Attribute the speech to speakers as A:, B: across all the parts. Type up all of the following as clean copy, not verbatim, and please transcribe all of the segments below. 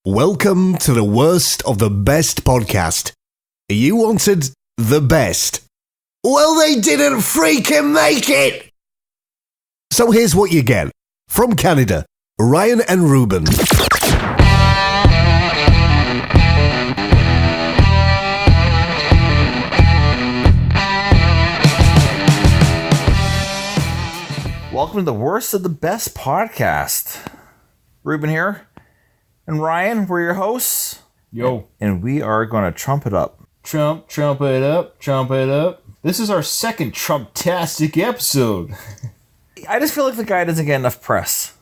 A: Welcome to the worst of the best podcast. You wanted the best. Well, they didn't freaking make it! So here's what you get. From Canada, Ryan and Ruban.
B: Welcome to the worst of the best podcast. Ruben here. And Ryan, we're your hosts.
C: Yo.
B: And we are going to trump it up.
C: Trump it up, trump it up. This is our second Trump-tastic episode.
B: I just feel like the guy doesn't get enough press.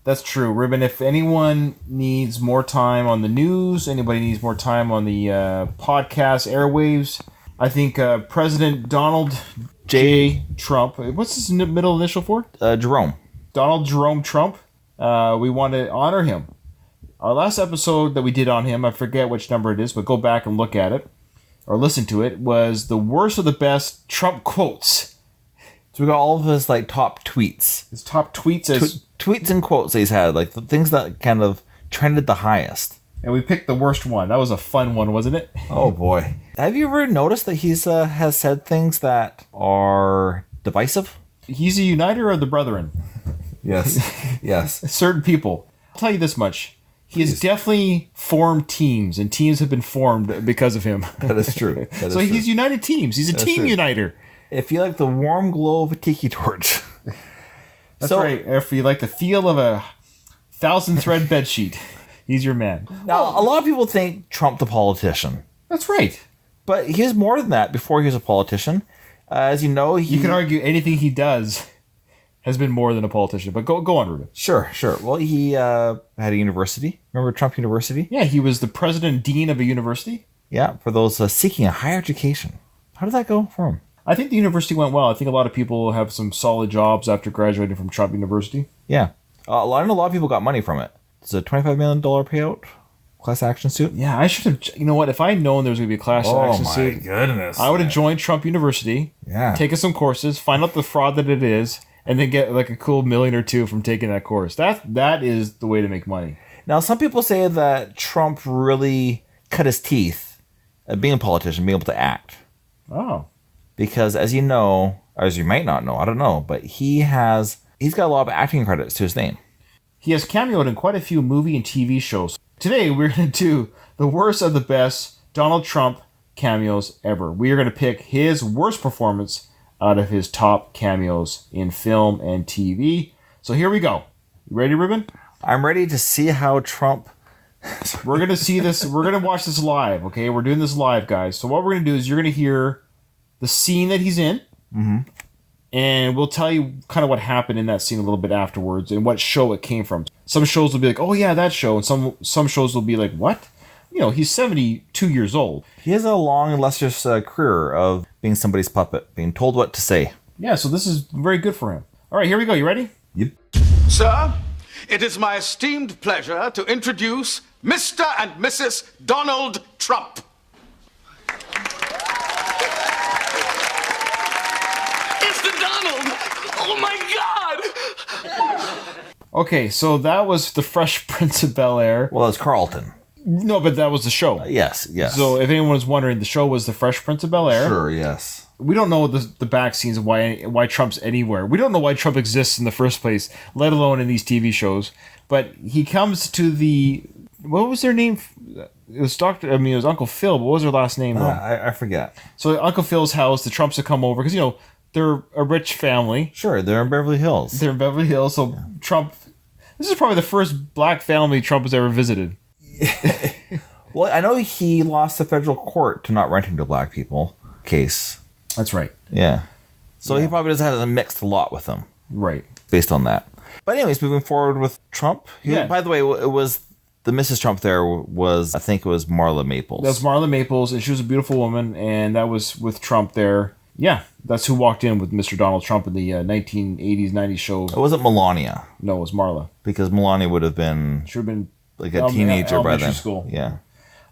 C: That's true, Ruben. If anyone needs more time on the news, anybody needs more time on the podcast airwaves, I think President Donald J. Trump, what's his middle initial for?
B: Jerome.
C: Donald Jerome Trump. We want to honor him. Our last episode that we did on him, I forget which number it is, but go back and look at it, or listen to it, was the worst of the best Trump quotes.
B: So we got all of his top tweets.
C: His top tweets as...
B: tweets and quotes that he's had, like the things that kind of trended the highest.
C: And we picked the worst one. That was a fun one, wasn't it?
B: Oh boy. Have you ever noticed that he's has said things that are divisive?
C: He's a uniter of the brethren.
B: Yes. Yes.
C: Certain people. I'll tell you this much. He has definitely formed teams, and teams have been formed because of him.
B: That is true.
C: So he's united teams. He's a team uniter.
B: If you like the warm glow of a tiki torch.
C: That's right. If you like the feel of a 1,000-thread bedsheet, he's your man.
B: Now, a lot of people think Trump the politician.
C: That's right.
B: But he was more than that before he was a politician. As you know,
C: you can argue anything he does has been more than a politician. But go on, Ruben.
B: Sure. Well, he had a university. Remember Trump University?
C: Yeah, he was the president and dean of a university.
B: Yeah, for those seeking a higher education. How did that go for him?
C: I think the university went well. I think a lot of people have some solid jobs after graduating from Trump University.
B: Yeah. I know a lot of people got money from it. It's a $25 million payout. Class action suit.
C: Yeah, I should have... You know what? If I had known there was going to be a class action suit...
B: Oh, my goodness.
C: I would have joined Trump University.
B: Yeah.
C: Taken some courses, find out the fraud that it is, and then get like a cool $1 million or $2 million from taking that course. That is the way to make money.
B: Now, some people say that Trump really cut his teeth at being a politician, being able to act.
C: Oh.
B: Because as you know, or as you might not know, I don't know, but he's got a lot of acting credits to his name.
C: He has cameoed in quite a few movie and TV shows. Today, we're going to do the worst of the best Donald Trump cameos ever. We are going to pick his worst performance out of his top cameos in film and TV. So here we go. You ready, Ruben?
B: I'm ready to see how Trump...
C: We're going to see this. We're going to watch this live, okay? We're doing this live, guys. So what we're going to do is you're going to hear the scene that he's in. Mm-hmm. And we'll tell you kind of what happened in that scene a little bit afterwards and what show it came from. Some shows will be like, oh yeah, that show. And some shows will be like, what? You know, he's 72 years old.
B: He has a long, illustrious career of being somebody's puppet, being told what to say.
C: Yeah, so this is very good for him. All right, here we go. You ready?
B: Yep.
D: Sir, it is my esteemed pleasure to introduce Mr. and Mrs. Donald Trump. It's the Donald! Oh my God!
C: Okay, so that was the Fresh Prince of Bel-Air.
B: Well, it's Carlton.
C: No, but that was the show.
B: Yes.
C: So if anyone was wondering, the show was the Fresh Prince of Bel-Air.
B: Sure, yes.
C: We don't know the back scenes of why Trump's anywhere. We don't know why Trump exists in the first place, let alone in these TV shows. But he comes to the... What was their name? It was it was Uncle Phil, but what was their last name, though?
B: I forget.
C: So at Uncle Phil's house, the Trumps have come over, because, you know, they're a rich family.
B: Sure, they're in Beverly Hills.
C: So yeah. Trump... This is probably the first black family Trump has ever visited.
B: Well, I know he lost the federal court to not renting to black people case.
C: That's right.
B: Yeah. So he probably doesn't have a mixed lot with them.
C: Right.
B: Based on that. But anyways, moving forward with Trump.
C: Yeah.
B: By the way, it was the Mrs. Trump there was, I think it was Marla Maples.
C: That was Marla Maples, and she was a beautiful woman, and that was with Trump there. Yeah, that's who walked in with Mr. Donald Trump in the 1980s, 90s show.
B: It wasn't Melania.
C: No, it was Marla.
B: Because Melania would have been...
C: Should have been...
B: Like a teenager by then.
C: School.
B: Yeah.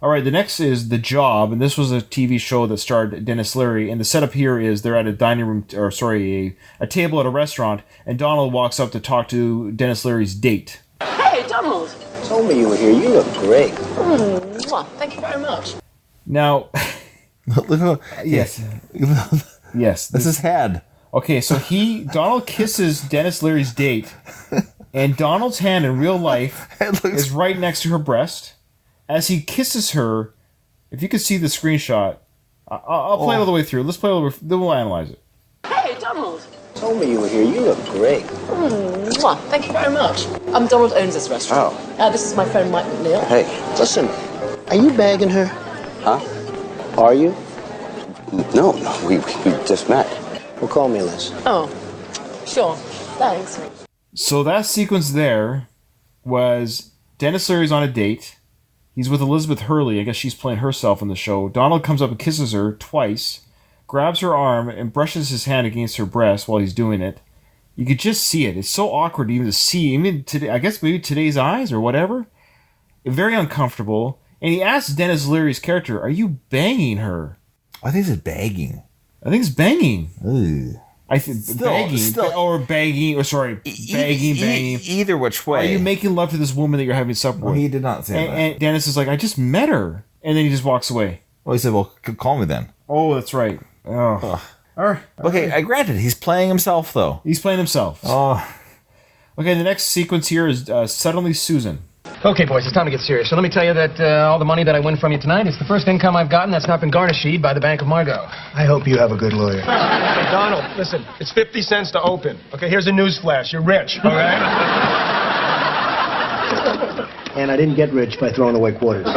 C: All right, the next is The Job, and this was a TV show that starred Dennis Leary, and the setup here is they're at a dining room, a table at a restaurant, and Donald walks up to talk to Dennis Leary's date.
E: Hey, Donald.
F: Told me you were here. You look great.
E: Thank you very much.
C: Now,
B: Yes.
C: yes,
B: This is head.
C: okay. So Donald kisses Dennis Leary's date, and Donald's hand in real life is right next to her breast. As he kisses her, if you could see the screenshot, I'll play it all the way through. Let's play it over. Then we'll analyze it.
E: Hey, Donald.
F: Told me you were here. You look great.
E: Thank you very much. Donald owns this restaurant. This is my friend Mike McNeil.
F: Hey, listen. Are you bagging her?
G: Huh?
F: Are you?
G: No, we just met.
F: Well, call me Liz.
E: Oh, sure. Thanks.
C: So that sequence there was Dennis Leary's on a date. He's with Elizabeth Hurley. I guess she's playing herself in the show. Donald comes up and kisses her twice, grabs her arm, and brushes his hand against her breast while he's doing it. You could just see it. It's so awkward even to see. Even today, I guess maybe today's eyes or whatever. Very uncomfortable. And he asks Dennis Leary's character, "Are you banging her?"
B: I think it's bagging.
C: I think it's banging.
B: Ooh.
C: I think begging or begging or sorry, begging.
B: Either which way.
C: Are you making love to this woman that you're having supper with?
B: He did not say that.
C: And Dennis is like, "I just met her," and then he just walks away.
B: Well, he said, "Well, call me then."
C: Oh, that's right. Oh. All right.
B: Okay, granted, he's playing himself though.
C: He's playing himself.
B: Oh.
C: Okay, the next sequence here is Suddenly Susan.
H: Okay, boys, it's time to get serious. So let me tell you that all the money that I win from you tonight is the first income I've gotten that's not been garnished by the Bank of Margot.
F: I hope you have a good lawyer.
H: Hey, Donald, listen, it's 50 cents to open. Okay, here's a news flash. You're rich, all right?
F: And I didn't get rich by throwing away quarters. All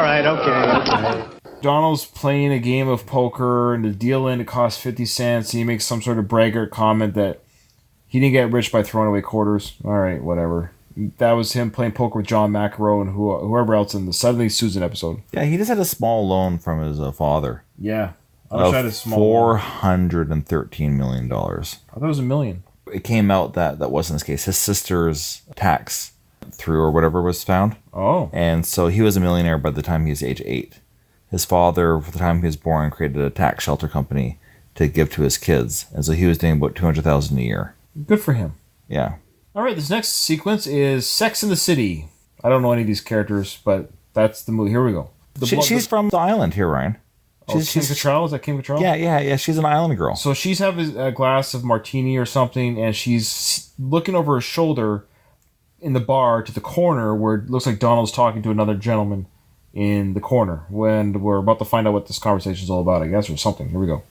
F: right, okay.
C: Donald's playing a game of poker, and the deal in it costs 50 cents, and he makes some sort of braggart comment that he didn't get rich by throwing away quarters. All right, whatever. That was him playing poker with John McEnroe and whoever else in the Suddenly Susan episode.
B: Yeah, he just had a small loan from his father.
C: Yeah. I
B: Of
C: had a small
B: $413 million.
C: I thought it was $1 million.
B: It came out that wasn't his case. His sister's tax through or whatever was found.
C: Oh.
B: And so he was a millionaire by the time he was age 8. His father, for the time he was born, created a tax shelter company to give to his kids. And so he was doing about $200,000 a year.
C: Good for him.
B: Yeah.
C: All right, this next sequence is Sex in the City. I don't know any of these characters, but that's the movie. Here we go.
B: She's from the island here, Ryan.
C: Kim Cattrall? Is that Kim Cattrall?
B: Yeah. She's an island girl.
C: So she's having a glass of martini or something, and she's looking over her shoulder in the bar to the corner where it looks like Donald's talking to another gentleman in the corner. When we're about to find out what this conversation is all about, I guess, or something. Here we go.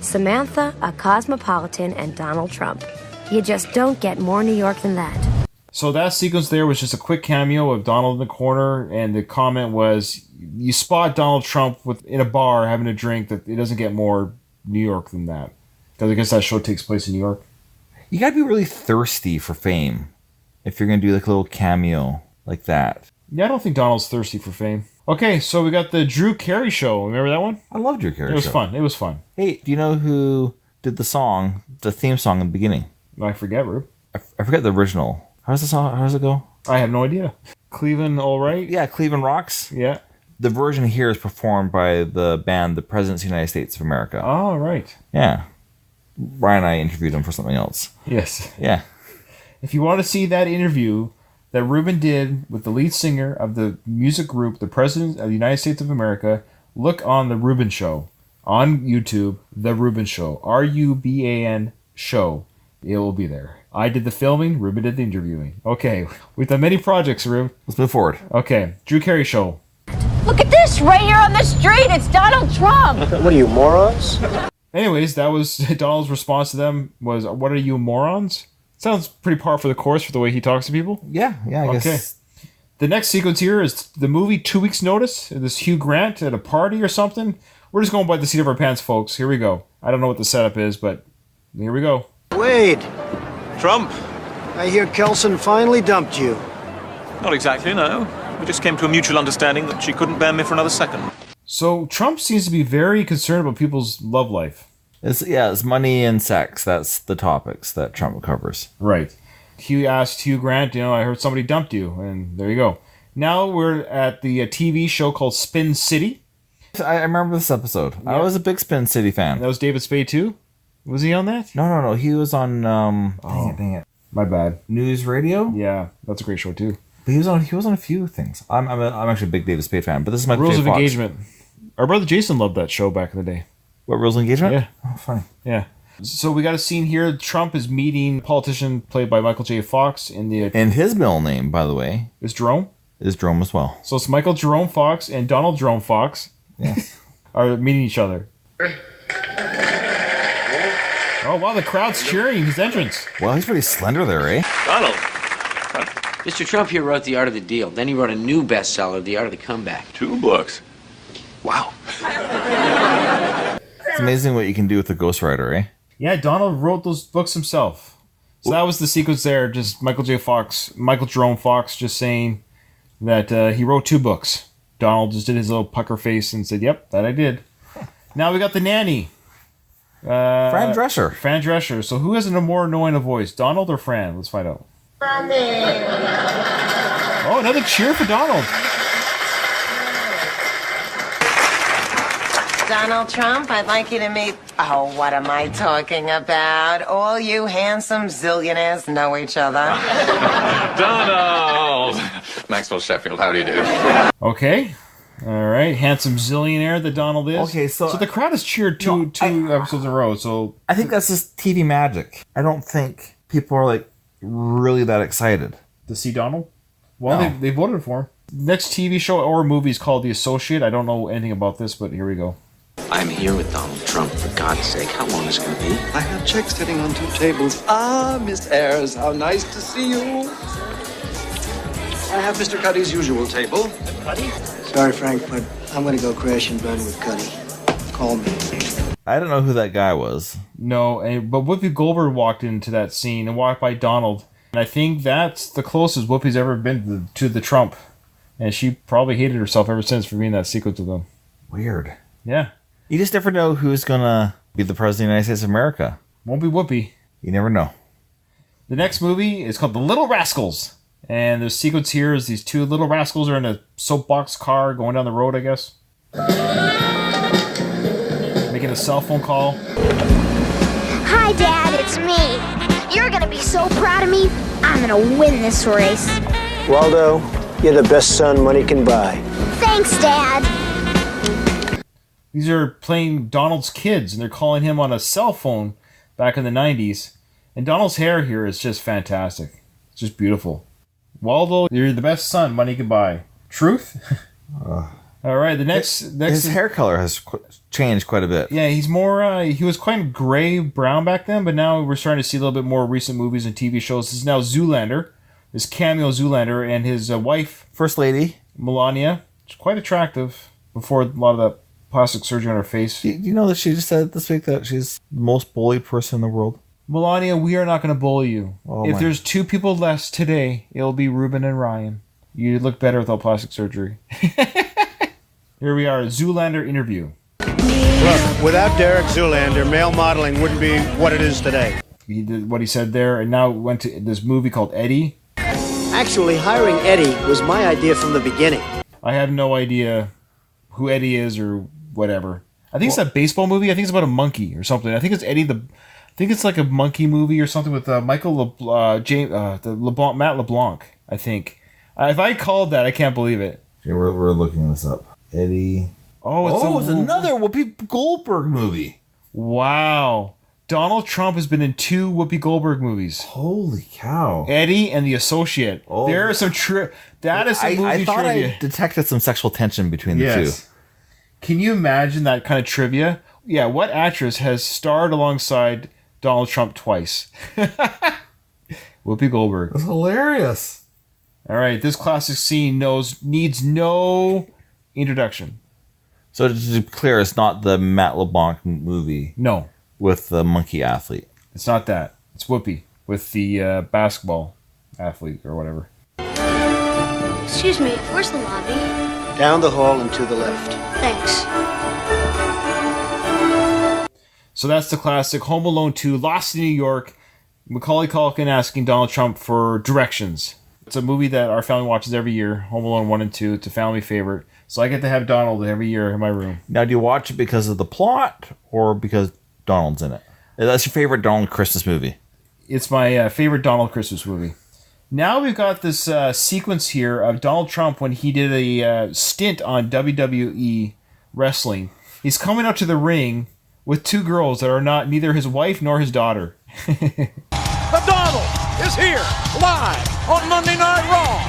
I: Samantha, a cosmopolitan, and Donald Trump. You just don't get more New York than that.
C: So that sequence there was just a quick cameo of Donald in the corner, and the comment was, you spot Donald Trump in a bar having a drink, that it doesn't get more New York than that. Because I guess that show takes place in New York.
B: You gotta be really thirsty for fame if you're gonna do like a little cameo like that.
C: Yeah, I don't think Donald's thirsty for fame. Okay, so we got the Drew Carey Show. Remember that one?
B: I love Drew Carey.
C: It was fun.
B: Hey, do you know who did the theme song in the beginning?
C: I forget, Rube.
B: I forget the original. How does it go?
C: I have no idea. Cleveland All Right?
B: Yeah, Cleveland Rocks.
C: Yeah.
B: The version here is performed by the band The Presidents of the United States of America.
C: Oh, right.
B: Yeah. Ryan and I interviewed him for something else.
C: Yes.
B: Yeah.
C: If you want to see that interview that Ruben did with the lead singer of the music group The Presidents of the United States of America, look on The Ruben Show on YouTube, The Ruben Show, RUBAN Show. It will be there. I did the filming, Ruben did the interviewing. Okay, we've done many projects, Ruben.
B: Let's move forward.
C: Okay, Drew Carey Show.
J: Look at this, right here on the street. It's Donald Trump.
F: What are you, morons?
C: Anyways, that was Donald's response to them was, "What are you, morons?" Sounds pretty par for the course for the way he talks to people.
B: Yeah, I guess.
C: Okay. The next sequence here is the movie 2 Weeks Notice. This Hugh Grant at a party or something. We're just going by the seat of our pants, folks. Here we go. I don't know what the setup is, but here we go.
F: Wade,
K: Trump?
F: I hear Kelson finally dumped you.
K: Not exactly, no. We just came to a mutual understanding that she couldn't bear me for another second.
C: So Trump seems to be very concerned about people's love life.
B: It's money and sex. That's the topics that Trump covers.
C: Right. Hugh asked Hugh Grant, I heard somebody dumped you, and there you go. Now we're at the TV show called Spin City.
B: I remember this episode. Yeah. I was a big Spin City fan.
C: That was David Spade too? Was he on that?
B: No. He was on... dang it.
C: My bad.
B: News Radio?
C: Yeah, that's a great show too.
B: But he was on a few things. I'm actually a big David Spade fan, but this is Michael
C: Rules
B: J.
C: of
B: Fox.
C: Engagement. Our brother Jason loved that show back in the day.
B: What, Rules of Engagement?
C: Yeah.
B: Oh, funny.
C: Yeah. So we got a scene here. Trump is meeting a politician played by Michael J. Fox in the...
B: And his middle name, by the way...
C: is Jerome?
B: Is Jerome as well.
C: So it's Michael Jerome Fox and Donald Jerome Fox are meeting each other. Oh, wow, the crowd's cheering his entrance.
B: Well, he's pretty slender there, eh?
K: Donald.
L: Mr. Trump here wrote The Art of the Deal. Then he wrote a new bestseller, The Art of the Comeback.
K: 2 books.
L: Wow.
B: It's amazing what you can do with a ghostwriter, eh?
C: Yeah, Donald wrote those books himself. So that was the sequence there, just Michael Jerome Fox just saying that he wrote 2 books. Donald just did his little pucker face and said, yep, that I did. Now we got the nanny.
B: Fran Drescher.
C: Fran Drescher. So who has a more annoying a voice, Donald or Fran? Let's find out. Oh, another cheer for Donald.
M: Donald Trump, I'd like you to meet... Oh, what am I talking about? All you handsome zillionaires know each other.
N: Donald! Maxwell Sheffield, how do you do?
C: Okay. All right. Handsome zillionaire that Donald is.
B: Okay, so
C: the crowd has cheered two episodes in a row, so...
B: I think that's just TV magic. I don't think people are, like, really that excited.
C: To see Donald? Well,
B: No.
C: they voted for him. Next TV show or movie is called The Associate. I don't know anything about this, but here we go.
L: I'm here with Donald Trump, for God's sake. How long is it going to be?
O: I have checks sitting on 2 tables. Ah, Miss Ayres, how nice to see you. I have Mr. Cuddy's usual table.
L: Cuddy?
F: Sorry, Frank, but I'm going to go crash and burn with Cuddy. Call me.
B: I don't know who that guy was.
C: No, but Whoopi Goldberg walked into that scene and walked by Donald. And I think that's the closest Whoopi's ever been to the Trump. And she probably hated herself ever since for being in that sequence with them.
B: Weird.
C: Yeah.
B: You just never know who's going to be the president of the United States of America.
C: Won't be Whoopi.
B: You never know.
C: The next movie is called The Little Rascals. And the sequence here is these 2 little rascals are in a soapbox car going down the road, I guess. Making a cell phone call.
P: Hi, Dad, it's me. You're gonna be so proud of me. I'm gonna win this race.
F: Waldo, you're the best son money can buy.
P: Thanks, Dad.
C: These are playing Donald's kids, and they're calling him on a cell phone back in the 90s. And Donald's hair here is just fantastic. It's just beautiful. Waldo, you're the best son money can buy. Truth? All right, the next
B: his hair color has changed quite a bit.
C: Yeah, he's more, he was quite gray-brown back then, but now we're starting to see a little bit more recent movies and TV shows. This is now Zoolander, this cameo Zoolander, and his wife,
B: First Lady,
C: Melania. She's quite attractive before a lot of that plastic surgery on her face.
B: Do you know that she just said this week that she's the most bullied person in the world?
C: Melania, we are not going to bully you.
B: Oh,
C: if
B: my.
C: there's 2 people less today, it'll be Ruben and Ryan. You look better without plastic surgery. Here we are, Zoolander interview.
F: Look, without Derek Zoolander, male modeling wouldn't be what it is today.
C: He did what he said there, and now went to this movie called Eddie.
F: Actually, hiring Eddie was my idea from the beginning.
C: I have no idea who Eddie is or whatever. I think it's that baseball movie. I think it's about a monkey or something. I think it's Eddie I think it's like a monkey movie or something with Matt LeBlanc, I think. If I called that, I can't believe it.
B: Okay, we're looking this up. Eddie. It's another Whoopi Goldberg movie.
C: Wow. Donald Trump has been in 2 Whoopi Goldberg movies.
B: Holy cow.
C: Eddie and The Associate.
B: Oh.
C: There is some that is some movie
B: I thought
C: trivia.
B: I detected some sexual tension between the 2.
C: Can you imagine that kind of trivia? Yeah, what actress has starred alongside Donald Trump twice? Whoopi Goldberg.
B: That's hilarious.
C: All right, this classic scene needs no introduction.
B: So to be clear, it's not the Matt LeBlanc movie.
C: No.
B: With the monkey athlete.
C: It's not that. It's Whoopi with the basketball athlete or whatever.
P: Excuse me, where's the lobby?
F: Down the hall and to the left.
P: Thanks.
C: So that's the classic Home Alone 2, Lost in New York. Macaulay Culkin asking Donald Trump for directions. It's a movie that our family watches every year, Home Alone 1 and 2. It's a family favorite. So I get to have Donald every year in my room.
B: Now, do you watch it because of the plot or because Donald's in it? That's your favorite Donald Christmas movie?
C: It's my favorite Donald Christmas movie. Now we've got this sequence here of Donald Trump when he did a stint on WWE wrestling. He's coming out to the ring with two girls that are neither his wife nor his daughter.
Q: The Donald is here, live on Monday Night Raw.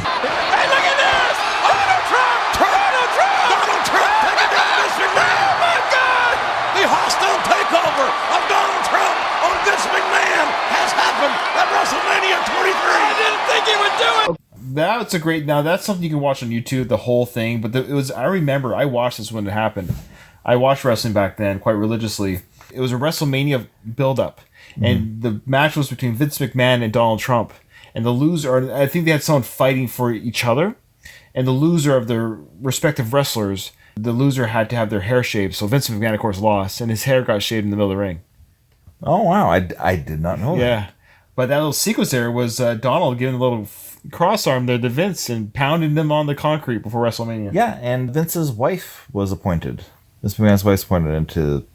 Q: Hey, look at this! Donald Trump! Donald Trump! Donald Trump taking down Vince McMahon! Oh, my God! The hostile takeover of Donald Trump on Vince McMahon has happened at WrestleMania 23. I didn't think he would do it!
C: That's a great... Now, that's something you can watch on YouTube, the whole thing. But I remember, I watched this when it happened. I watched wrestling back then quite religiously. It was a WrestleMania build-up. And the match was between Vince McMahon and Donald Trump. And the loser, I think they had someone fighting for each other. And the loser of their respective wrestlers, the loser had to have their hair shaved. So Vince McMahon, of course, lost. And his hair got shaved in the middle of the ring.
B: Oh, wow. I did not know that.
C: Yeah. But that little sequence there was Donald giving a little cross arm there to Vince and pounding them on the concrete before WrestleMania.
B: Yeah, and Vince's wife was appointed. Vince McMahon's wife was appointed into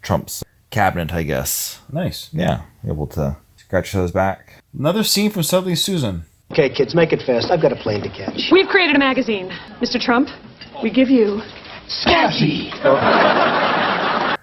B: Trump's cabinet, I guess.
C: Nice.
B: Yeah, able to scratch those back.
C: Another scene from Suddenly Susan.
H: Okay, kids, make it fast. I've got a plane to catch.
R: We've created a magazine. Mr. Trump, we give you...
H: Scabsy!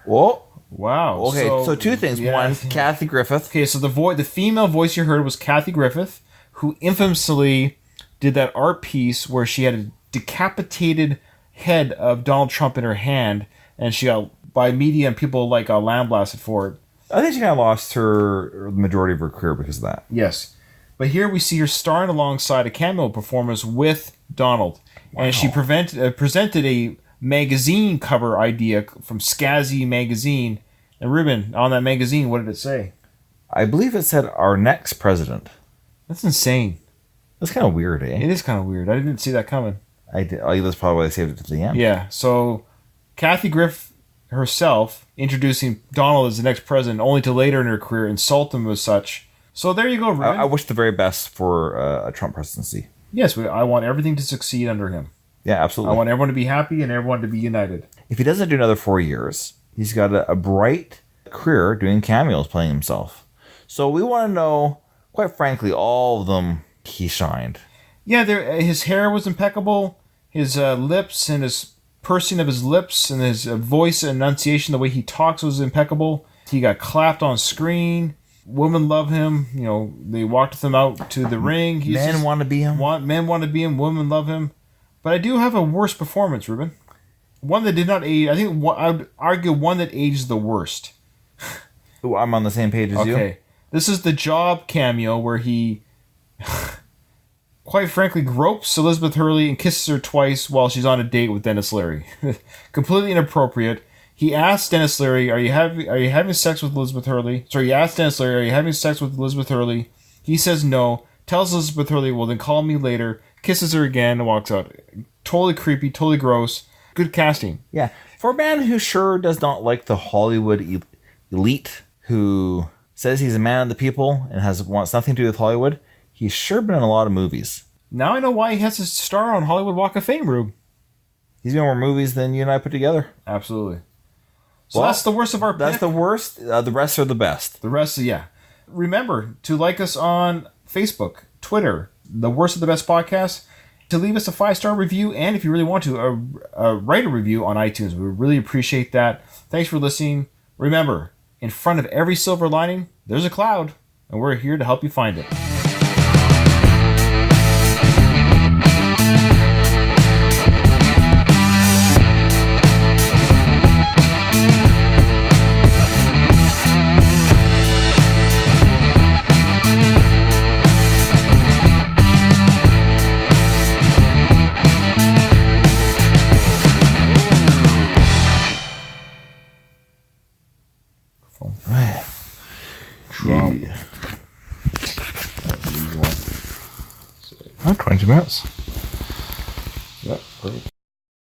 B: Whoa.
C: Wow.
B: Okay, so two things.
C: Yeah.
B: One, Kathy Griffith.
C: Okay, so the female voice you heard was Kathy Griffith, who infamously did that art piece where she had a decapitated head of Donald Trump in her hand, and she got, by media and people like lambasted for it.
B: I think she kind of lost the majority of her career because of that.
C: Yes. But here we see her starring alongside a cameo performance with Donald. Wow. And she presented a magazine cover idea from Scazzy Magazine. And Ruben, on that magazine, what did it say?
B: I believe it said, "Our next president."
C: That's insane.
B: That's kind of weird, eh?
C: It is kind of weird. I didn't see that coming.
B: I did. Oh, that's probably why they saved it to the end.
C: Yeah, so Kathy Griffith herself introducing Donald as the next president, only to later in her career insult him as such. So there you go, Ruben.
B: I wish the very best for a Trump presidency.
C: Yes, I want everything to succeed under him.
B: Yeah, absolutely.
C: I want everyone to be happy and everyone to be united.
B: If he doesn't do another 4 years, he's got a bright career doing cameos, playing himself. So we want to know, quite frankly, all of them, he shined.
C: Yeah, his hair was impeccable. His lips and his pursing of his lips and his voice and enunciation, the way he talks was impeccable. He got clapped on screen. Women love him. You know, they walked him out to the ring.
B: Men want to be him.
C: Men want to be him. Women love him. But I do have a worse performance, Ruben. One that did not age. I think I would argue one that aged the worst.
B: Ooh, I'm on the same page as you.
C: Okay. This is the Job cameo where he, quite frankly, gropes Elizabeth Hurley and kisses her twice while she's on a date with Dennis Leary. Completely inappropriate. He asks Dennis Leary, are you having sex with Elizabeth Hurley? Sorry, he asks Dennis Leary, are you having sex with Elizabeth Hurley? He says no. Tells Elizabeth Hurley, well, then call me later. Kisses her again and walks out. Totally creepy, totally gross. Good casting.
B: Yeah. For a man who sure does not like the Hollywood elite, who says he's a man of the people and wants nothing to do with Hollywood, he's sure been in a lot of movies.
C: Now I know why he has to star on Hollywood Walk of Fame, Rube.
B: He's been in more movies than you and I put together.
C: Absolutely. So that's the worst of our pick.
B: That's the worst. The rest are the best.
C: The rest, yeah. Remember to like us on Facebook, Twitter, The Worst of the Best Podcast, to leave us a 5-star review, and if you really want to, write a review on iTunes. We really appreciate that. Thanks for listening. Remember, in front of every silver lining, there's a cloud, and we're here to help you find it.
B: Not 20 minutes.
C: Yep, perfect.